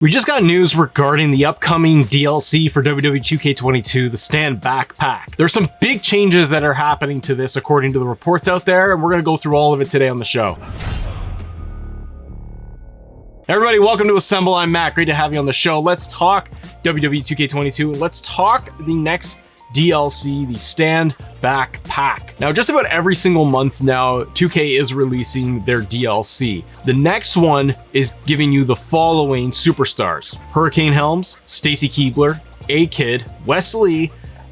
We just got news regarding the upcoming DLC for WWE 2K22, the Stand Back Pack. There's some big changes that are happening to this according to the reports out there, and we're going to go through all of it today on the show. Everybody, welcome to Assemble. I'm Matt. Great to have you on the show. Let's talk WWE 2K22. Let's talk the next DLC, the Stand Back Pack. Now, just about every single month now, 2K is releasing their DLC. The next one is giving you the following superstars: Hurricane Helms, Stacy Keibler, A-Kid, Wesley,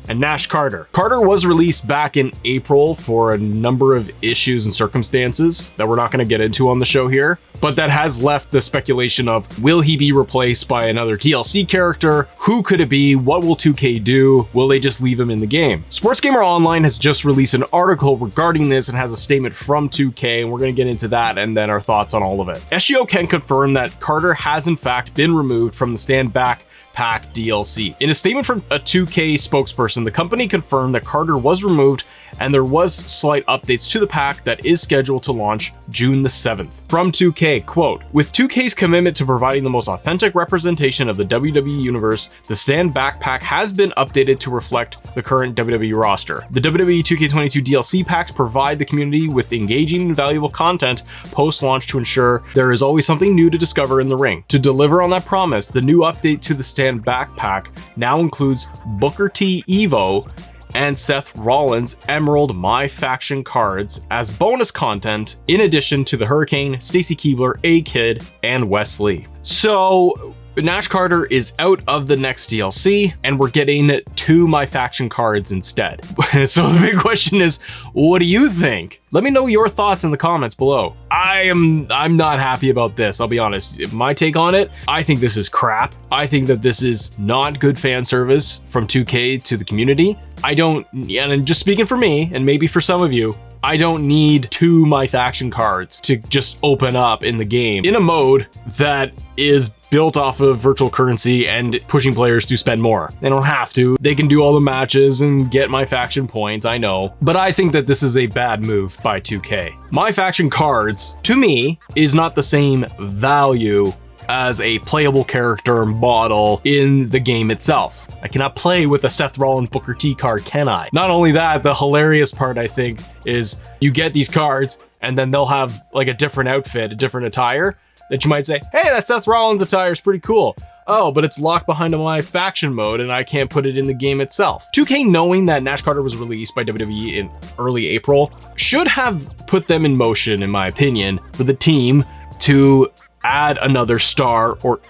and Nash Carter. Carter was released back in April for a number of issues and circumstances that we're not going to get into on the show here, but that has left the speculation of, will he be replaced by another DLC character? Who could it be? What will 2K do? Will they just leave him in the game? Sports Gamer Online has just released an article regarding this and has a statement from 2K, and we're going to get into that and then our thoughts on all of it. SGO can confirm that Carter has in fact been removed from the Stand Back Pack DLC. In a statement from a 2K spokesperson, the company confirmed that Carter was removed and there was slight updates to the pack that is scheduled to launch June the 7th. From 2K, quote, "With 2K's commitment to providing the most authentic representation of the WWE Universe, the Stand Back Pack has been updated to reflect the current WWE roster. The WWE 2K22 DLC packs provide the community with engaging and valuable content post-launch to ensure there is always something new to discover in the ring. To deliver on that promise, the new update to the Stand Back Pack now includes Booker T Evo and Seth Rollins Emerald My Faction cards as bonus content, in addition to the Hurricane, Stacy Keibler, A-Kid, and Wesley." So Nash Carter is out of the next DLC, and we're getting 2 My Faction cards instead. So the big question is, what do you think? Let me know your thoughts in the comments below. I'm not happy about this, I'll be honest. My take on it, I think this is crap. I think that this is not good fan service from 2K to the community. And just speaking for me, and maybe for some of you, I don't need 2 My Faction cards to just open up in the game in a mode that is built off of virtual currency and pushing players to spend more. They don't have to. They can do all the matches and get My Faction points, I know. But I think that this is a bad move by 2K. My Faction cards, to me, is not the same value as a playable character model in the game itself. I cannot play with a Seth Rollins Booker T card, can I? Not only that, the hilarious part, I think, is you get these cards and then they'll have like a different outfit, a different attire that you might say, hey, that Seth Rollins attire is pretty cool. Oh, but it's locked behind My Faction mode and I can't put it in the game itself. 2K, knowing that Nash Carter was released by WWE in early April, should have put them in motion, in my opinion, for the team to add another star or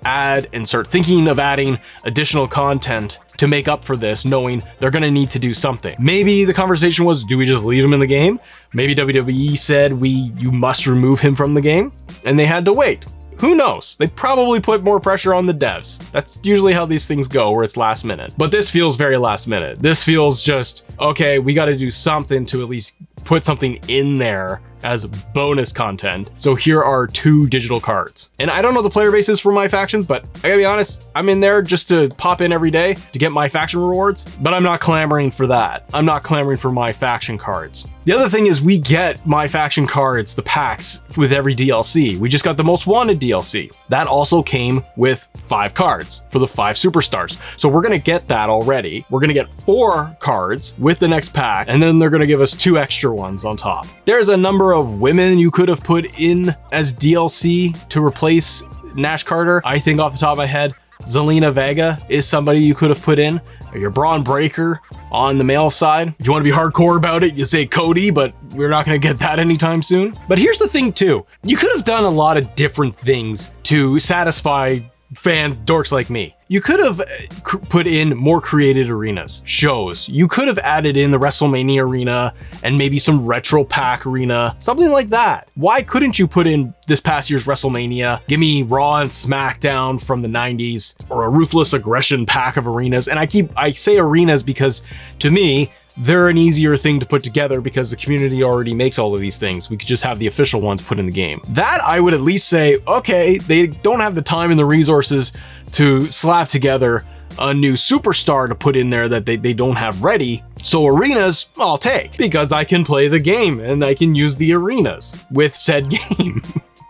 start thinking of adding additional content to make up for this, knowing they're going to need to do something. Maybe the conversation was, do we just leave him in the game? Maybe WWE said you must remove him from the game, and they had to wait. Who knows? They probably put more pressure on the devs. That's usually how these things go, where it's last minute. But this feels very last minute. This feels just, okay, we got to do something to at least put something in there as bonus content. So here are 2 digital cards. And I don't know the player bases for My Factions, but I gotta be honest, I'm in there just to pop in every day to get My Faction rewards, but I'm not clamoring for that. I'm not clamoring for My Faction cards. The other thing is we get My Faction cards, the packs, with every DLC. We just got the Most Wanted DLC. That also came with 5 cards for the 5 superstars. So we're gonna get that already. We're gonna get 4 cards with the next pack, and then they're gonna give us 2 extra ones on top. There's a number of women you could have put in as DLC to replace Nash Carter. I think off the top of my head, Zelina Vega is somebody you could have put in. Or your Braun Breaker on the male side. If you want to be hardcore about it, you say Cody, but we're not going to get that anytime soon. But here's the thing too. You could have done a lot of different things to satisfy fans, dorks like me. You could have put in more created arenas, shows. You could have added in the WrestleMania arena and maybe some retro pack arena, something like that. Why couldn't you put in this past year's WrestleMania? Give me Raw and SmackDown from the 90s, or a Ruthless Aggression pack of arenas. And I say arenas because to me, they're an easier thing to put together because the community already makes all of these things. We could just have the official ones put in the game. That I would at least say, okay, they don't have the time and the resources to slap together a new superstar to put in there that they don't have ready. So arenas, I'll take, because I can play the game and I can use the arenas with said game.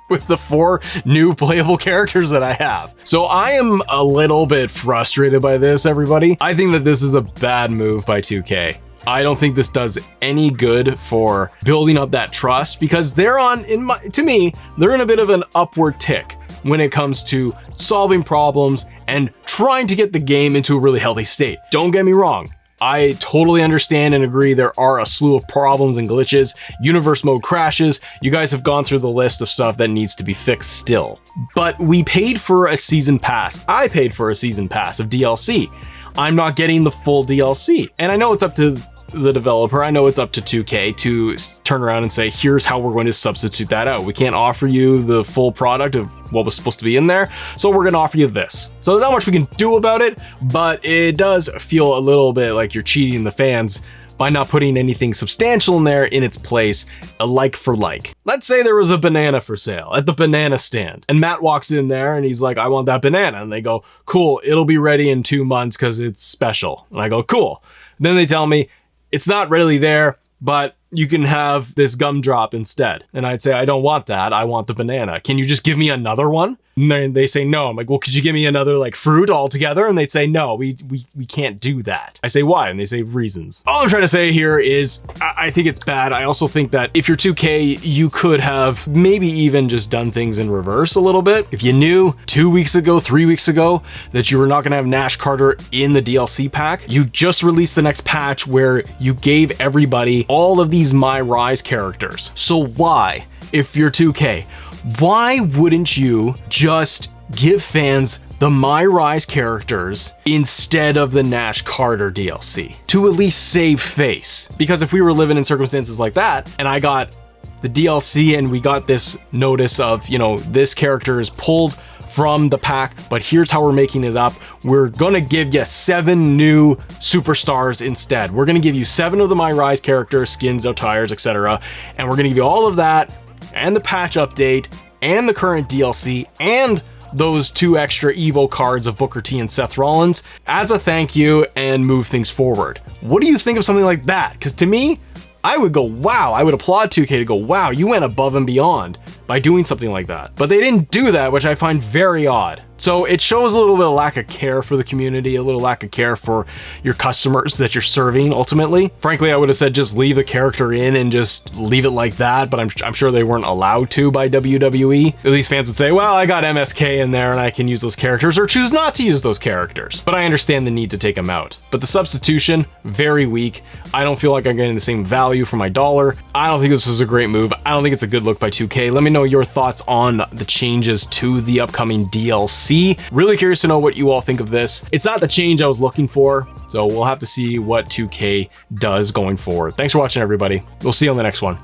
with the 4 new playable characters that I have. So I am a little bit frustrated by this, everybody. I think that this is a bad move by 2K. I don't think this does any good for building up that trust, because they're to me, they're in a bit of an upward tick when it comes to solving problems and trying to get the game into a really healthy state. Don't get me wrong. I totally understand and agree there are a slew of problems and glitches, universe mode crashes. You guys have gone through the list of stuff that needs to be fixed still. But we paid for a season pass. I paid for a season pass of DLC. I'm not getting the full DLC. And I know it's up to the developer, I know it's up to 2K to turn around and say, here's how we're going to substitute that out. We can't offer you the full product of what was supposed to be in there, so we're going to offer you this. So there's not much we can do about it, but it does feel a little bit like you're cheating the fans by not putting anything substantial in there in its place, a like for like. Let's say there was a banana for sale at the banana stand, and Matt walks in there and he's like, I want that banana. And they go, cool, it'll be ready in 2 months because it's special. And I go, cool. Then they tell me, it's not really there, but you can have this gumdrop instead. And I'd say, I don't want that. I want the banana. Can you just give me another one? And then they say no. I'm like, well, could you give me another like fruit altogether? And they'd say, no, we can't do that. I say, why? And they say reasons. All I'm trying to say here is I think it's bad. I also think that if you're 2K, you could have maybe even just done things in reverse a little bit. If you knew 2 weeks ago, 3 weeks ago, that you were not gonna have Nash Carter in the DLC pack, you just released the next patch where you gave everybody all of these My Rise characters. So why, if you're 2K, why wouldn't you just give fans the My Rise characters instead of the Nash Carter DLC to at least save face? Because if we were living in circumstances like that and I got the DLC and we got this notice of, you know, this character is pulled from the pack, but here's how we're making it up. We're gonna give you 7 new superstars instead. We're gonna give you 7 of the My Rise characters, skins, attires, etc. And we're gonna give you all of that and the patch update and the current DLC and those 2 extra Evo cards of Booker T and Seth Rollins as a thank you and move things forward. What do you think of something like that? Because to me, I would go, wow, I would applaud 2K to go, wow, you went above and beyond by doing something like that. But they didn't do that, which I find very odd. So it shows a little bit of lack of care for the community, a little lack of care for your customers that you're serving ultimately. Frankly, I would have said just leave the character in and just leave it like that, but I'm sure they weren't allowed to by WWE. At least fans would say, well, I got MSK in there and I can use those characters, or choose not to use those characters. But I understand the need to take them out. But the substitution, very weak. I don't feel like I'm getting the same value for my dollar. I don't think this was a great move. I don't think it's a good look by 2K. Let me know your thoughts on the changes to the upcoming DLC. Really curious to know what you all think of this. It's not the change I was looking for, so we'll have to see what 2K does going forward. Thanks for watching, everybody. We'll see you on the next one.